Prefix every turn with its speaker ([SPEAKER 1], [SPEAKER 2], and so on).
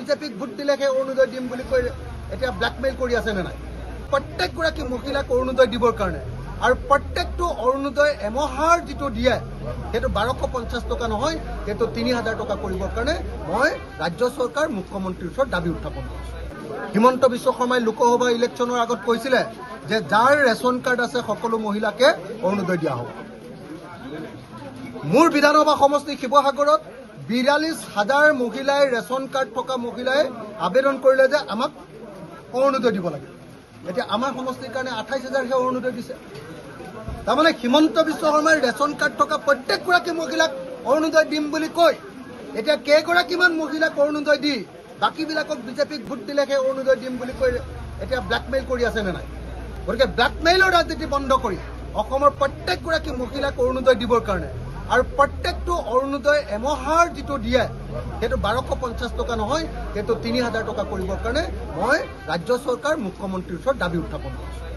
[SPEAKER 1] বিজেপিক ভোট দিলেহে অৰুণোদয় দিম বুলি কৈ এতিয়া ব্লেকমেইল কৰি আছে নে নাই প্ৰত্যেকগৰাকী মহিলাক অৰুণোদয় দিবৰ কাৰণে আৰু প্ৰত্যেকটো অৰুণোদয় এমহাৰ যিটো দিয়ে সেইটো 1250 টকা নহয় সেইটো 3000 টকা কৰিবৰ কাৰণে মই ৰাজ্য চৰকাৰ মুখ্যমন্ত্ৰীৰ ওচৰত দাবী উত্থাপন কৰিছোঁ। হিমন্ত বিশ্ব শৰ্মাই লোকসভা ইলেকশ্যনৰ আগত কৈছিলে যে যাৰ ৰেচন কাৰ্ড আছে সকলো মহিলাকে অৰুণোদয় দিয়া হ'ব। মোৰ বিধানসভা সমষ্টি শিৱসাগৰত 42,000 মহিলাই ৰেচন কাৰ্ড থকা মহিলাই আবেদন কৰিলে যে আমাক অৰুণোদয় দিব লাগে। এতিয়া আমাৰ সমষ্টিৰ কাৰণে 28,000হে অৰুণোদয় দিছে। তাৰমানে হিমন্ত বিশ্ব শৰ্মাই ৰেচন কাৰ্ড থকা প্ৰত্যেকগৰাকী মহিলাক অৰুণোদয় দিম বুলি কৈ এতিয়া কেইগৰাকীমান মহিলাক অৰুণোদয় দি বাকীবিলাকক বিজেপিক ভোট দিলেহে অৰুণোদয় দিম বুলি কৈ এতিয়া ব্লেকমেইল কৰি আছে নে নাই গতিকে ব্লেকমেইলৰ ৰাজনীতি বন্ধ কৰি অসমৰ প্ৰত্যেকগৰাকী মহিলাক অৰুণোদয় দিবৰ কাৰণে আৰু প্ৰত্যেকটো অৰুণোদয় এমহাৰ যিটো দিয়ে সেইটো 1250 টকা নহয় সেইটো 3000 টকা কৰিবৰ কাৰণে মই ৰাজ্য চৰকাৰ মুখ্যমন্ত্ৰীৰ ওচৰত দাবী উত্থাপন কৰিছোঁ।